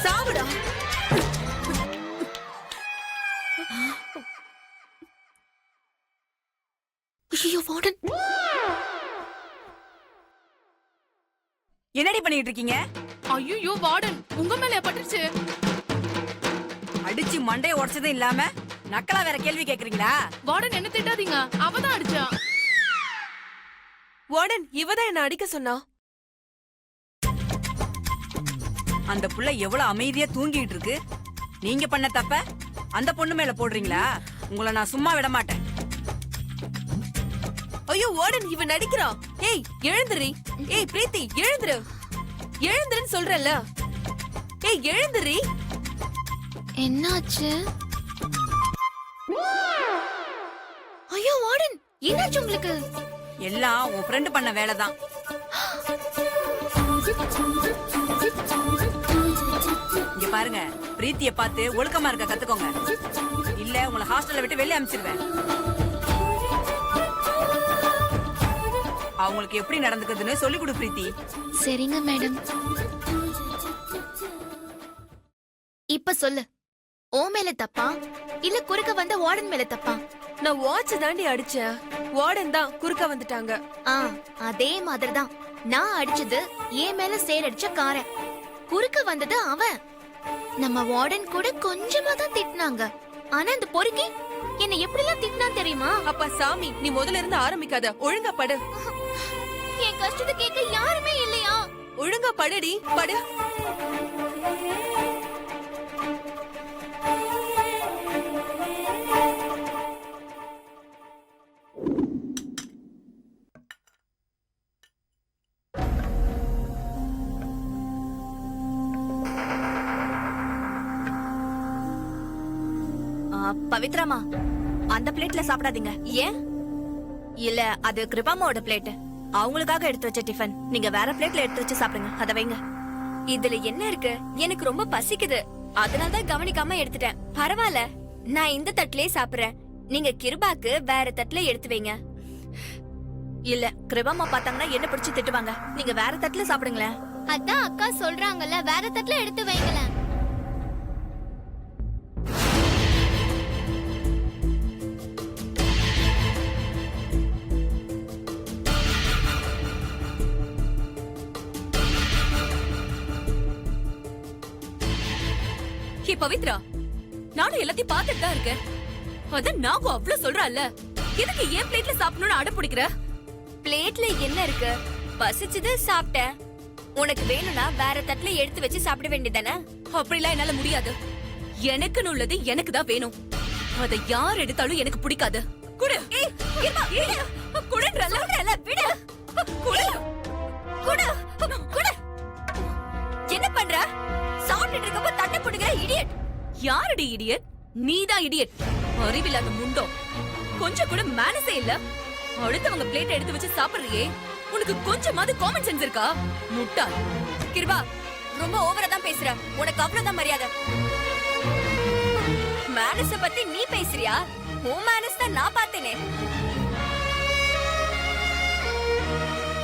சாவுடா. ஐயோ வார்டன், என்னடி பண்ணிட்டு இருக்கீங்க? ஐயோ வார்டன், உங்க மேல பட்டுருச்சு. அடிச்சு மண்டைய உடைச்சதும் இல்லாம நக்கலா வேற கேள்வி கேக்குறீங்களா? வார்டன் என்ன திட்டாதீங்க, அவதான் அடிச்சா. வார்டன் இவதான் என்ன அடிக்க சொன்னா. அந்த புள்ள எவ்வளவு அமைதியா தூங்கிட்டு இருக்கு. நீங்க பண்ண தப்ப அந்த பொண்ணு மேல போடுறீங்களா? உங்களை நான் சும்மா விட மாட்டேன். ஐயோ வார்டன், இவன் நடிக்கிறான். ஏய் எழுந்துரி. ஏய் பிரீத்தி எழுந்துரு. எழுந்துருன்னு சொல்றல. ஏய் எழுந்துரி. என்னாச்சு? ஐயோ வார்டன், என்னாச்சு உங்களுக்கு? எல்லாம் உன் ஃப்ரெண்ட் பண்ண வேலைதான். இங்க பாருங்க, பிரீத்திய பார்த்து ஒழுக்கமா இருக்க கத்துக்கோங்க. இல்ல உங்களை ஹாஸ்டல்ல விட்டு வெளியே அனுப்பிச்சிருவேன். அவங்களுக்கு எப்படி நடந்துக்குதுன்னு சொல்லி கொடு பிரீத்தி. சரிங்க மேடம். இப்ப சொல்லு, ஓ மேல தப்பா இல்ல குறுக்க வந்த வார்டன் மேல தப்பா? நான் வாட்ச் தாண்டி அடிச்சேன். வார்டன் தான் குறுக்க வந்துட்டாங்க. அதே மாதிரிதான் நான் அடிச்சது என் மேல சேர் அடிச்ச காரன். குறுக்க வந்தது அவன். நம்ம வார்டன் கூட கொஞ்சமா தான் திட்டினாங்க. ஆனா இந்த பொறுக்கி என்ன எப்படி எல்லாம் திட்டினா தெரியுமா? அப்பா சாமி, நீ முதல்ல இருந்து ஆரம்பிக்காத. ஒழுங்கா படு. என் கஷ்டத்தை கேட்க யாருமே இல்லையா? ஒழுங்கா படுடி, படு. பவித்ராமா, அந்த பிளேட்ல சாப்பிடாதீங்க. ஏன்? இல்ல அது கிருபாமாவோட பிளேட். அவங்களுக்காக எடுத்து வச்ச டிஃபன். நீங்க வேற பிளேட்ல எடுத்து வச்சு சாப்பிடுங்க. அத வைங்க. இதுல என்ன இருக்கு? எனக்கு ரொம்ப பசிக்குது, அதனாலதான் கவனிக்காம எடுத்துட்டேன். பரவாயில்ல, நான் இந்த தட்டுலயே சாப்பிடுறேன். நீங்க கிருபாக்கு வேற தட்டுல எடுத்து வைங்க. இல்ல கிருபாமா பார்த்தாங்கன்னா என்ன பிடிச்சு திட்டுவாங்க. நீங்க வேற தட்டுல சாப்பிடுங்களேன். அதான் அக்கா சொல்றாங்கல்ல, வேற தட்டுல எடுத்து வைங்களேன். பவித்ரா, நானும் எல்லாத்தையும் பார்த்துட்டு தான் இருக்கேன். அதான் நாகும் அவ்வளவு சொல்றல்ல, எதுக்கு ஏன் பிளேட்ல சாப்பிடணும்னு அடம் பிடிக்கிற? பிளேட்ல என்ன இருக்கு? பசிச்சது சாப்பிட்டேன். உனக்கு வேணும்னா வேற தட்டுல எடுத்து வச்சு சாப்பிட வேண்டியதானே? அப்படிலாம் என்னால முடியாது. எனக்குன்னு உள்ளது எனக்கு தான் வேணும். அதை யார் எடுத்தாலும் எனக்கு பிடிக்காது. குடு. குடுன்றல விடு. குடு. குடு. குடு. என்ன பண்ற? சாப்பிட்டுட்டு இருக்கப்ப தட்டை போடுகிற இடியட். யாரடி இடியட்? நீதான் இடியட். அறிவில்லாத முண்டோ. கொஞ்சம் கூட மேனஸே இல்ல. அடுத்தவங்க பிளேட் எடுத்து வச்சு சாப்பிடுறியே, உனக்கு கொஞ்சமாவது காமன் சென்ஸ் இருக்கா? முட்டாள். கிருபா, ரொம்ப ஓவரா தான் பேசுற. உனக்கு அவ்வளவுதான் மரியாதை. மேனஸ பத்தி நீ பேசுறியா? உன் மேனஸ் தான் நான் பார்த்தேனே.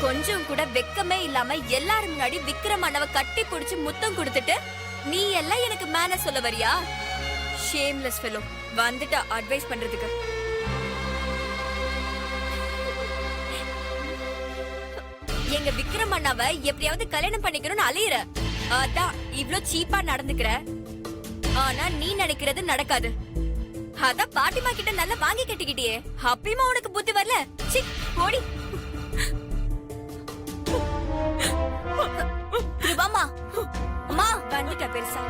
கொஞ்சம் கூட வெக்கமே இல்லாம எல்லாரும் முன்னாடி விக்ரம் அண்ணாவை கட்டி பிடிச்சு முத்தம் கொடுத்துட்டு நீ எல்லாம் எனக்கு மேனஸ் சொல்ல வரியா? Shameless fellow. வந்துட்டா அட்வைஸ் பண்றதுக்கு. எங்க விக்ரம் அண்ணாவை எப்படியாவது கல்யாணம் பண்ணிக்கணும்னு அலையிற. அதான் இவ்ளோ சீப்பா நடந்துக்கிற. ஆனா நீ நினைக்கிறது நடக்காது. அதான் பாட்டிமா கிட்ட நல்லா வாங்கி கட்டிக்கிட்டியே, அப்பயுமா உனக்கு புத்தி வரல? சி போடி. கிருபாமா, அம்மா வந்துட்டா பெருசா.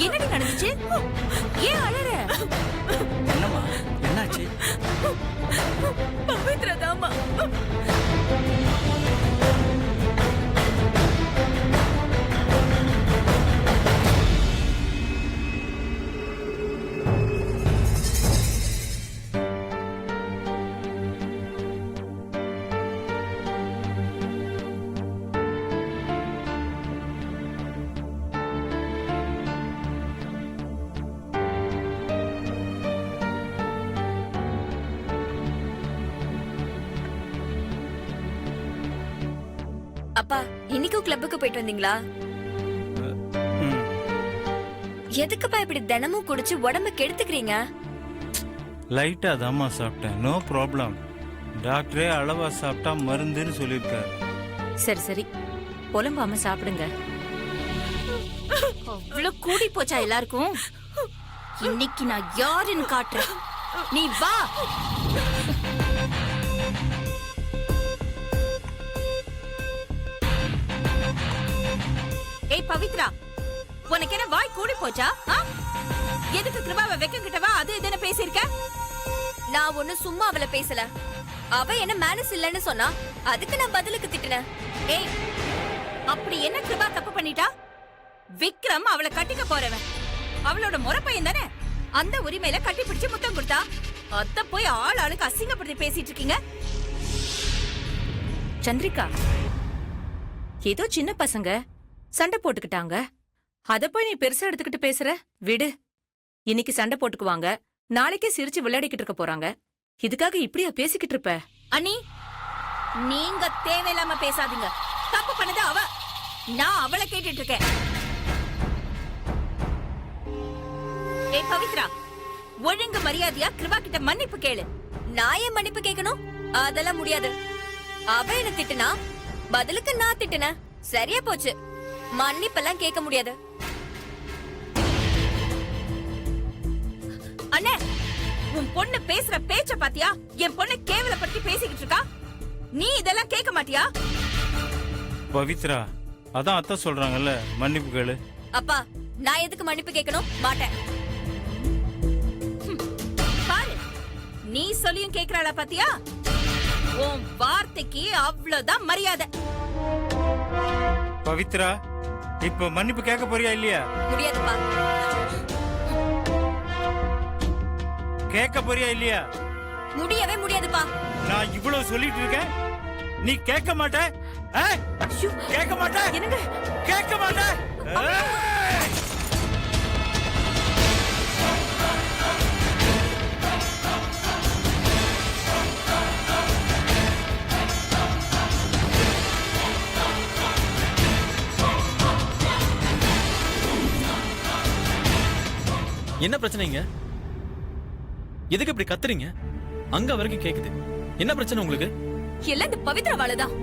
என்னடி நடந்துச்சு? ஏன் அழற? என்னம்மா, என்னாச்சு? பவித்ரா தாமா. அப்பா இன்னைக்கும் கிளப்புக்கு போயிட்டு வந்தீங்களா? ம். எதுக்குப்பா இப்படி தினமும் குடிச்சு உடம்ப கெடுத்துக்கிறீங்க? லைட்டா தாம்மா சாப்பிட்டேன், நோ ப்ராப்ளம். டாக்டரே அளவா சாப்பிட்டா மருந்துன்னு சொல்லியிருக்காரு. சரி சரி, புலம்பாம சாப்பிடுங்க. அவ்வளவு கூடி போச்சா எல்லாருக்கும்? இன்னைக்கு நான் யாருன்னு காட்டுறேன். நீ வா. ஏய் பவித்ரா, உனக்கு என்ன வாய் கூடி போச்சா? எதுக்கு கிருபாவை வெக்க கிட்டவா அது இதுன்னு பேசியிருக்க? நான் ஒண்ணு சும்மா அவளை பேசல. அவ என்ன மேனஸ் இல்லன்னு சொன்னா, அதுக்கு நான் பதிலுக்கு திட்டினேன். ஏய், அப்படி என்ன கிருபா தப்பு பண்ணிட்டா? விக்ரம் அவளை கட்டிக்க போறவன், அவளோட முறை பையன் தானே. அந்த உரிமையில கட்டி பிடிச்சு முத்தம் கொடுத்தா, அத போய் ஆள் ஆளுக்கு அசிங்கப்படுத்தி பேசிட்டு இருக்கீங்க. சந்திரிகா, ஏதோ சின்ன பசங்க சண்டை போட்டுக்கிட்டாங்க, அத போய் நீ பெருசா எடுத்துக்கிட்டு பேசுற? விடு. இன்னைக்கு சண்டை போட்டுக்குவாங்க, நாளைக்கே சிரிச்சு விளையாடிக்கிட்டு இருக்க போறாங்க. இதுக்காக இப்படியா பேசிக்கிட்டு இருப்ப? அண்ணி, நீங்க தேவையில்லாம பேசாதீங்க. தப்பு பண்ணது அவ, நான் அவளை கேட்டுட்டு இருக்கேன். ஏய் பவித்ரா, ஒழுங்கு மரியாதையா கிருபா கிட்ட மன்னிப்பு கேளு. நான் ஏன் மன்னிப்பு கேட்கணும்? அதெல்லாம் முடியாது. அவ என்ன திட்டுனா, பதிலுக்கு நான் திட்டுனேன். சரியா போச்சு. மன்னிப்பெல்லாம் கேட்க முடியாது. அண்ணே, உன் பொண்ணு பேசுற பேச்ச பாத்தியா? என் பொண்ணு கேவலப்படுத்தி பேசிக்கிட்டு இருக்கா. நீ இதெல்லாம் கேட்க மாட்டியா? பவித்ரா, அதான் அத்தை சொல்றாங்கல்ல, மன்னிப்பு கேளு. அப்பா, நான் எதுக்கு மன்னிப்பு கேட்கணும்? மாட்டேன். பாரு, நீ சொல்லியும் கேக்குறாளா பாத்தியா? உன் வார்த்தைக்கு அவ்வளவுதான் மரியாதை. பவித்ரா, இப்ப மன்னிப்பு கேட்க போறியா இல்லையா? முடியாதுப்பா. கேட்க போறியா இல்லையா? முடியவே முடியாதுப்பா. நான் இவ்வளவு சொல்லிட்டு இருக்கேன், நீ கேட்க மாட்ட? கேட்க மாட்ட? என்னங்க? கேட்க மாட்ட? ஏய்! என்ன பிரச்சனைங்க? எதுக்கு இப்படி கத்துறீங்க? அங்க வரைக்கும் கேக்குது. என்ன பிரச்சனை உங்களுக்கு? எல்லாம் இந்த பவித்ராவாலதான்.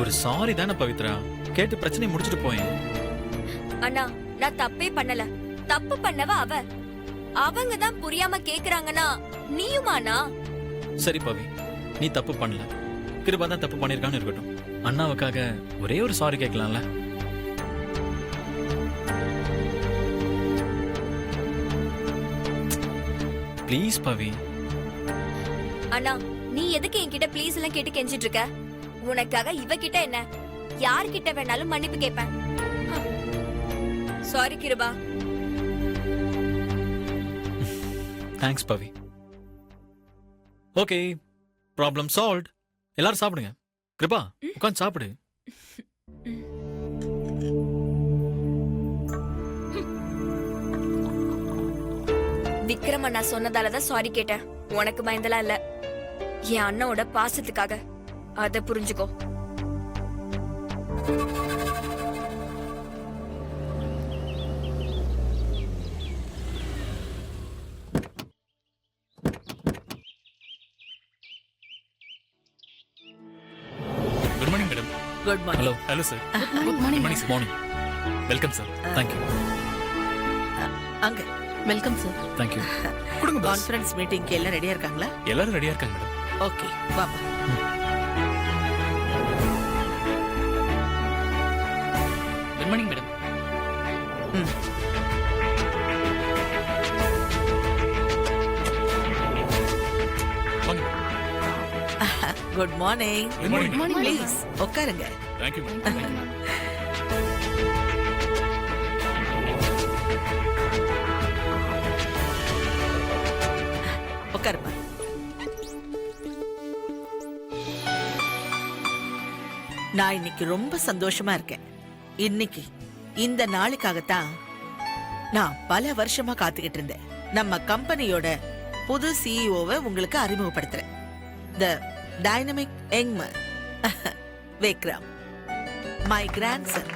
ஒரு சாரி தானே பவித்ரா, கேட்டு பிரச்சனை முடிச்சிட்டு போயேன். அண்ணா, நான் தப்பே பண்ணல. தப்பு பண்ணவ அவ. அவங்க தான் புரியாம கேக்குறாங்கன்னா நீயுமாண்ணா? சரி பவி, நீ தப்பு பண்ணல, கிருபா தான் தப்பு பண்ணிருக்கான்னு இருக்கட்டும். அண்ணாவுக்காக ஒரே ஒரு சாரி கேட்கலாம்ல? ப்ளீஸ் பவி. அண்ணா, நீ எதுக்கு என்கிட்ட ப்ளீஸ் எல்லாம் கேட்டு கெஞ்சிட்டு இருக்க? உனக்காக இவகிட்ட என்ன, யார்கிட்ட வேணாலும் மன்னிப்பு கேட்பேன். Sorry Kirupa. Thanks Pavi. Okay, problem solved. எல்லாரும் சாப்பிடுங்க. கிருபா, உட்காந்து சாப்பிடு. விக்ரம் அண்ணா சொன்னதாலதான் சாரி கேட்டேன். உனக்கு பயந்தலாம் இல்ல, என் அண்ணனோட பாசத்துக்காக. அத புரிஞ்சுக்கோ. Good morning madam. Good morning. Hello. Hello sir. Good morning. Morning. Welcome sir. Thank you. அங்க வெல்கம் சார். Thank you. கொடுங்க பாஸ். கான்ஃபரன்ஸ் மீட்டிங்க்கு எல்லாம் ரெடியா இருக்காங்களா? எல்லாரும் ரெடியா இருக்காங்க மேடம். ஓகே, பாப்பா. Good morning madam. வாங்க. Good morning. Good morning. Please உட்காருங்க. Thank you madam. Thank you. உட்காருப்பா. நான் இன்னைக்கு ரொம்ப சந்தோஷமா இருக்கேன். இன்னைக்கு இந்த நாளுக்காகத்தான் நான் பல வருஷமா காத்துக்கிட்டு இருந்தேன். நம்ம கம்பெனியோட புது சிஇஓவை உங்களுக்கு அறிமுகப்படுத்துறேன். The dynamic young man Vikram, my grandson.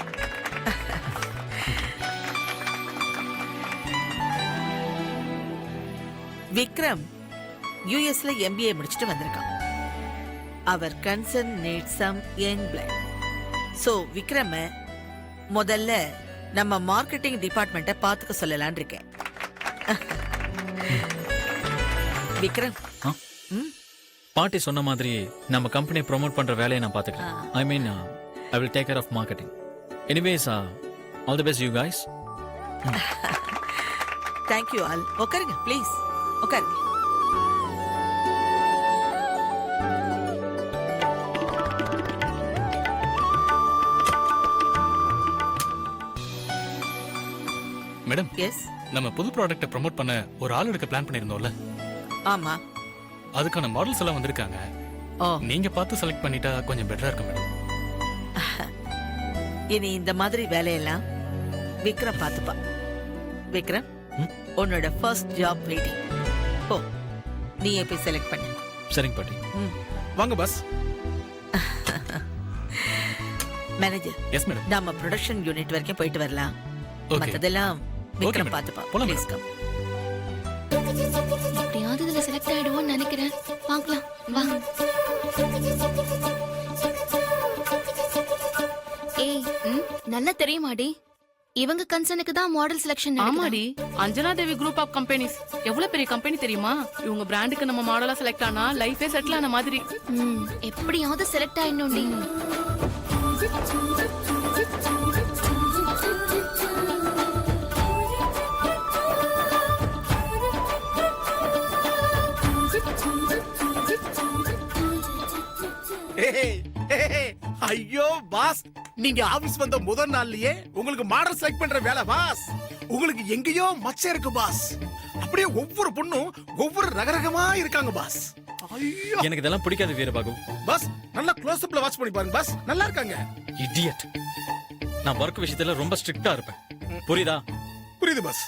Vikram யுஎஸ்ல MBA முடிச்சிட்டு வந்திருக்கான். Our concern need some young blood. So விக்ரம முதல்ல நம்ம மார்க்கெட்டிங் டிபார்ட்மெண்ட்டை பார்த்துக்க சொல்லலாம்னு இருக்கேன். விக்ரம், பாட்டி சொன்ன மாதிரி நம்ம கம்பெனி ப்ரோமோட் பண்ற வேலையை நான் பாத்துக்கிறேன். I mean I will take care of marketing. Anyways all the best you guys. Thank you all. உட்காருங்க ப்ளீஸ், உட்காருங்க. Madam, yes. நம்ம புது ப்ராடக்ட்டை ப்ரோமோட் பண்ண ஒரு ஆள் எடுக்க பிளான் பண்ணிருந்தோம்ல, ஆமா. அதுக்கான மாடல்ஸ் எல்லாம் வந்திருக்காங்க. ஓ, நீங்க பார்த்து செலக்ட் பண்ணிட்டா கொஞ்சம் பெட்டரா இருக்கும் மேடம். இனி இந்த மாதிரி வேலையெல்லாம் விக்ரம் பார்த்துப்பா. விக்ரம், உன்னோட ஃபர்ஸ்ட் ஜாப் வெயிட்டிங். ஓ, நீ போய் செலக்ட் பண்ணு. சரிங்க பாட்டி. வாங்க பாஸ். Manager, yes madam. நம்ம ப்ரொடக்ஷன் யூனிட் வரைக்கும் போயிட்டு வரலாம். ஓகே. மத்ததெல்லாம் விக்ரம் madam. பார்த்துப்பா. போலாம் ப்ளீஸ் madam. கம். எப்படியாவது இதுல செலக்ட் ஆயிடுவோம்னு நினைக்கிறேன். பார்க்கலாம் வா. ஏய், நல்லா தெரியுமாடி, இவங்க கன்சர்னுக்கு தான் மாடல் செலக்ஷன் ஆமாடி, அஞ்சனா தேவி குரூப் ஆஃப் கம்பெனிஸ் எவ்வளவு பெரிய கம்பெனி தெரியுமா? இவங்க பிராண்டுக்கு நம்ம மாடலா செலக்ட் ஆனா லைஃபே செட்டில் ஆன மாதிரி. எப்படியாவது செலக்ட் ஆயிடணும்டி. ஐயோ பாஸ், நீங்க ஆபீஸ் வந்த முதல் நாள்லயே உங்களுக்கு மாடல் செலக்ட் பண்ற வேலை பாஸ். உங்களுக்கு எங்கேயோ மச்சம் இருக்கு பாஸ். அப்படியே ஒவ்வொரு பொண்ணும் ஒவ்வொரு ரகரகமா இருக்காங்க பாஸ். ஐயோ, எனக்கு இதெல்லாம் பிடிக்காது வீரபாகு. பாஸ் நல்லா க்ளோஸ் அப்ல வாட்ச் பண்ணி பாருங்க பாஸ், நல்லா இருக்காங்க. இடியட். நான் ஒர்க் விஷயத்துல ரொம்ப ஸ்ட்ரிக்ட்டா இருப்பேன். புரியுதா? புரியுது பாஸ்.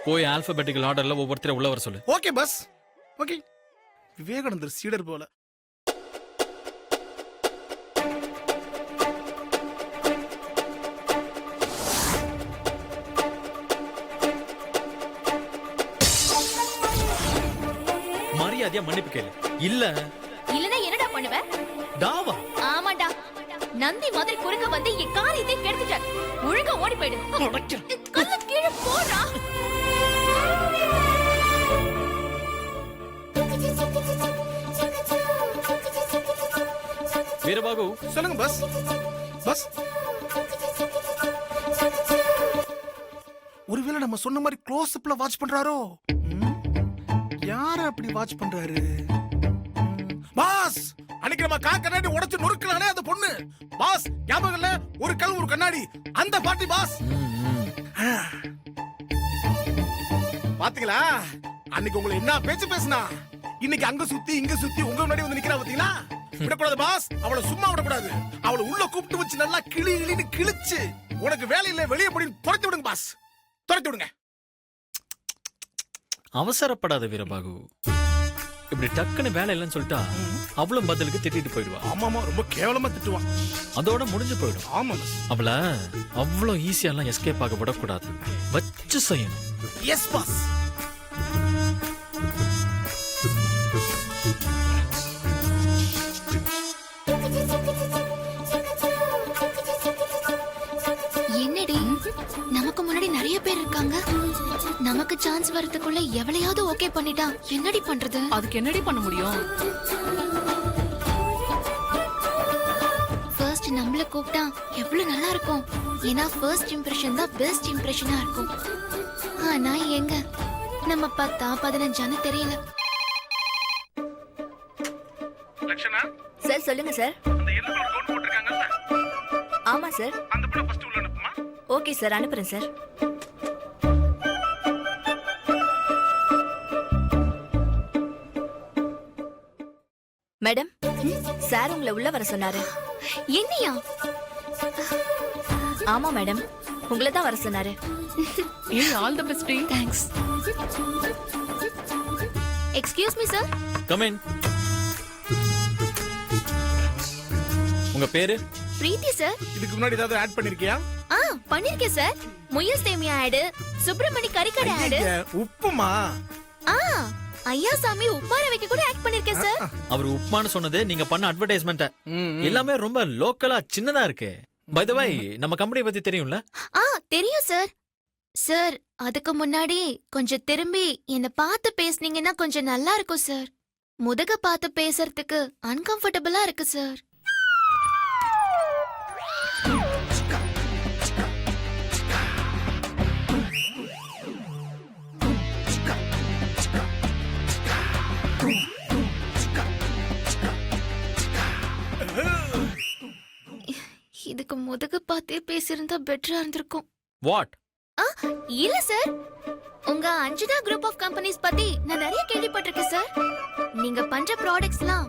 போய் ஆல்பபெட்டிக்கல் ஆர்டர்ல ஒவ்வொருத்தரை உள்ள வர சொல்லு. Okay pass. ஓகே. விவேகானந்தர் சீடர் போல. மரியாதையா மன்னிப்பு கேளு. இல்ல இல்லனா என்னடா பண்ணுவ? டாவா. ஆமாடா, நந்தி மாதிரி குறுக்க வந்து என் காரியத்தை கெடுத்துட்ட. ஒழுங்கா ஓடி போயிடு. கல்ல கீழே போடா. வீரபாகு, சொல்லுங்க பாஸ். பாஸ், ஒருவேளை நம்ம சொன்ன மாதிரி க்ளோஸ் அப்ல வாட்ச் பண்றாரோ? யார அப்படி வாட்ச் பண்றாரு? பாஸ், அன்னைக்கு நம்ம கண்ணாடி உடைச்சு நொறுக்கலானே அந்த பொண்ணு. பாஸ், ஞாபகம் இல்ல? ஒரு கல் ஒரு கண்ணாடி, அந்த பாட்டி பாஸ். பாத்தீங்களா அன்னைக்கு உங்களை என்ன பேச்சு பேசினா? இன்னைக்கு அங்க சுத்தி இங்க சுத்தி உங்க முன்னாடி வந்து நிக்கிறா. பாத்தீங்களா? விடக்கூடாது பாஸ், அவளை சும்மா விடக்கூடாது. அவளை உள்ள கூப்பிட்டு வச்சு நல்லா கிளி கிளின்னு கிழிச்சு உனக்கு வேலை இல்ல வெளியே போய் துரத்தி விடுங்க பாஸ், துரத்தி விடுங்க. அவசரப்படாத வீரபாகு. இப்படி டக்குன்னு வேலை இல்லைன்னு சொல்லிட்டா அவளும் பதிலுக்கு திட்டிட்டு போயிடுவா. ஆமாமா, ரொம்ப கேவலமா திட்டுவான். அதோட முடிஞ்சு போயிடும். ஆமா, அவளை அவ்வளோ ஈஸியாலாம் எஸ்கேப் ஆக விடக்கூடாது. வச்சு செய்யணும். Yes boss. என்னடி, நமக்கு முன்னாடி நிறைய பேர் இருக்காங்க. நமக்கு சான்ஸ் வரதுக்குள்ள எவளையாவது ஓகே பண்ணிட்டா என்னடி பண்றது? அதுக்கு என்னடி பண்ண முடியும்? ஃபர்ஸ்ட் நம்மள கூப்பிட்டா எவ்வளவு நல்லா இருக்கும். ஏன்னா ஃபர்ஸ்ட் இம்ப்ரெஷன் தான் பெஸ்ட் இம்ப்ரெஷனா இருக்கும். ஆனா எங்க நம்ம 10 15 தெரியல. லட்சணா சார் சொல்லுங்க சார். அந்த எல்லோ கலர் கவுன் போட்டுருக்காங்கல்ல, ஆமா சார். அந்த புள்ள ஃபர்ஸ்ட் உள்ள அனுப்புமா. ஓகே சார், அனுப்புறேன் சார். மேடம் சார் உங்களை உள்ள வர சொன்னாரு. என்னையா? ஆமா மேடம், உங்களை தான் வர சொன்னாரு. ஏய் all the best. Thanks. Excuse me sir. Come in. உங்க பேரு? பிரீத்தி சார். இதுக்கு முன்னாடி ஏதாவது ஆட் பண்ணிருக்கியா? பண்ணிருக்கேன் சார். முயல் சேமியா ஆட், சுப்பிரமணி கறிக்கடை ஆட். ஐயே, உப்புமா. ஐயாசாமி உப்பார வைக்க கூட ஆக்ட் பண்ணிருக்கேன் சார். அவர் உப்மான்னு சொன்னது நீங்க பண்ண அட்வர்டைஸ்மெண்ட் எல்லாமே ரொம்ப லோக்கலா சின்னதா இருக்கு. பை தி வே நம்ம கம்பெனி பத்தி தெரியும்ல? தெரியும் சார். சார் அதுக்கு முன்னாடி கொஞ்சம் திரும்பி என்ன பார்த்து பேசுனீங்கன்னா கொஞ்சம் நல்லா இருக்கும் சார். முதுக பார்த்து பேசுறதுக்கு அன்கம்ஃபர்டபுளா இருக்கு சார். இதுக்கு முதுக பார்த்தே பேசியிருந்தா பெட்டரா இருந்திருக்கும். வாட்? இல்ல சார், உங்க அஞ்சனா குரூப் ஆஃப் கம்பெனிஸ் பத்தி நான் நிறைய கேள்விப்பட்டிருக்கேன் சார். நீங்க பண்ற ப்ராடக்ட்ஸ்லாம்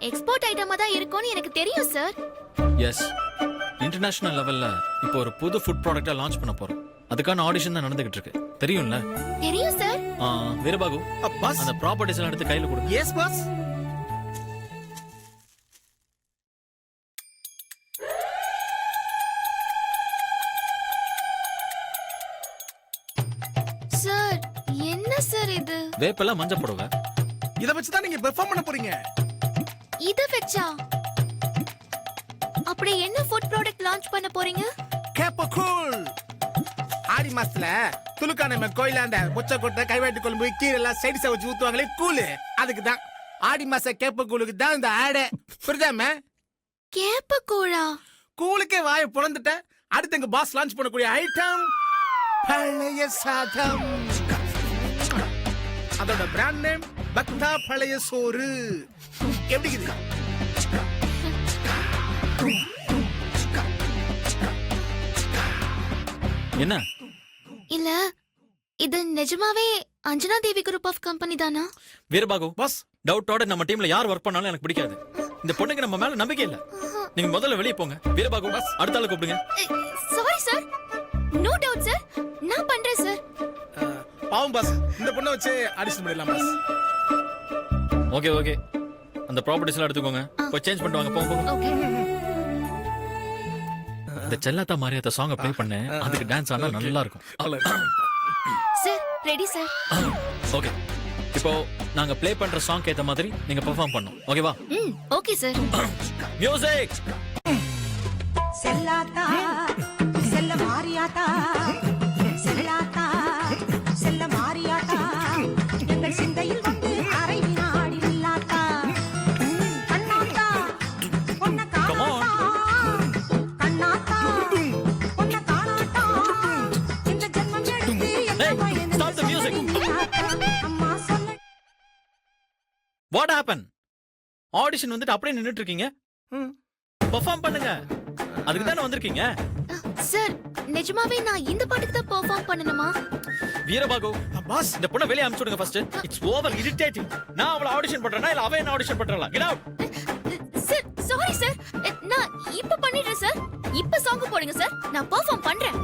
எக்ஸ்போர்ட் ஐட்டமா தான் இருக்கும்னு எனக்கு தெரியும் சார். எஸ், இன்டர்நேஷனல் லெவல்ல இப்போ ஒரு புது ஃபுட் ப்ராடக்ட்டா லான்ச் பண்ண போறோம். அதுக்கான ஆடிஷன் தான் நடந்துகிட்டு இருக்கு. தெரியும்ல? தெரியும் சார். வீரபாகு, பாஸ். அந்த ப்ராப்பர்ட்டிஸ் எல்லாம் எடுத்து கையில கொடுங்க. Yes boss. சார் என்ன சார் இது? வேப்பெல்லாம் மஞ்சள் போடுங்க. இத வச்சு தான் நீங்க பெர்ஃபார்ம் பண்ண போறீங்க. இத வெச்சா அப்படி என்ன ஃபுட் ப்ராடக்ட் லான்ச் பண்ண போறீங்க? கேப்ப கூல். ஆடி மாசத்துல துலுக்கான கோயிலாண்ட முச்சக்கொட்டை கைவாட்டி குழம்பு கீரை எல்லாம் சைடு வச்சு ஊத்துவாங்களே கூழு, அதுக்கு தான். ஆடி மாச கேப்ப கூழுக்கு தான் இந்த ஆடே. புரியுதாமே? கேப்ப கூழா? கூழுக்கே வாயை புலந்துட்ட. அடுத்து எங்க பாஸ் லான்ச் பண்ணக்கூடிய ஐட்டம் பழைய சாதம். அதோட பிராண்ட் நேம் பக்தா பழைய சோறு. எப்படி இருக்குது? என்ன? இல்ல இது நிஜமாவே அஞ்சனா தேவி குரூப் ஆஃப் கம்பெனி தானா? வீரபாகு பாஸ், டவுட்டோட நம்ம டீம்ல யார் ஒர்க் பண்ணாலும் எனக்கு பிடிக்காது. இந்த பொண்ணுக்கு நம்ம மேல நம்பிக்கை இல்ல. நீங்க முதல்ல வெளிய போங்க. வீரபாகு பாஸ், அடுத்த ஆளு கூப்பிடுங்க. Sorry sir. No doubt sir. நான் பண்றேன் சார். பாவம் பாஸ், இந்த பொண்ணை வச்சு ஆடிஷன் பண்ணிடலாம் பாஸ். ஓகே ஓகே, அந்த ப்ராப்பர்ட்டிஸ் எல்லாம் எடுத்துக்கோங்க. போய் சேஞ்ச் பண்ணிட்டு வாங்க. போங்க. ஓகே. இந்த செல்லத்தா மாதிரியாத சாங்க ப்ளே பண்ண, அதுக்கு டான்ஸ் ஆனா நல்லா இருக்கும். Sir ready sir. ஓகே, இப்போ நாங்க ப்ளே பண்ற சாங் ஏத்த மாதிரி நீங்க பெர்ஃபார்ம் பண்ணனும். ஓகேவா? Okay sir. மியூசிக். செல்லாத்தா செல்ல மாரியாத்தா, செல்லாத்தா செல்ல மாரியாத்தா, எங்கள் சிந்தையில் வந்து அரை வினாடி நில்லாத்தா. கண்ணாத்தா பொன்ன காணாத்தா, கண்ணாத்தா பொன்ன காணாத்தா, இந்த ஜென்மம் எடுத்து என்ன பயன்? Stop the music. அம்மா சொல்ல. What happened? ஆடிஷன் வந்துட்டு அப்படியே நின்னுட்டு இருக்கீங்க. பெர்ஃபார்ம் பண்ணுங்க. அதுக்கு தானே வந்திருக்கீங்க. சார் நிஜமாவே நான் இந்த பாட்டுக்கு தான் பெர்ஃபார்ம் பண்ணனுமா? வீரபாகு பாஸ், இந்த பொண்ணை வெளிய அனுப்பிச்சு விடுங்க ஃபர்ஸ்ட். It's over irritating. நான் அவளை ஆடிஷன் பண்றேனா இல்ல அவ என்ன ஆடிஷன் பண்றா? Get out. Sir sorry sir. நான் இப்ப பண்ணிடுறேன் சார். இப்ப சாங் போடுங்க சார். நான் பெர்ஃபார்ம் பண்றேன்.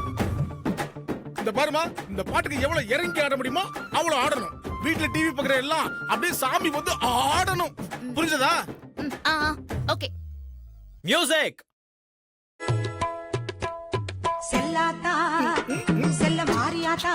இந்த பாருமா, இந்த பாட்டுக்கு எவ்வளவு இறங்கி ஆட முடியுமோ அவ்வளவு ஆடணும். வீட்டுல டிவி பாக்குற எல்லாம் அப்படியே சாமி வந்து ஆடணும். புரிஞ்சதா? ஓகே. மியூசிக். செல்லாத்தா செல்ல மாரியாத்தா,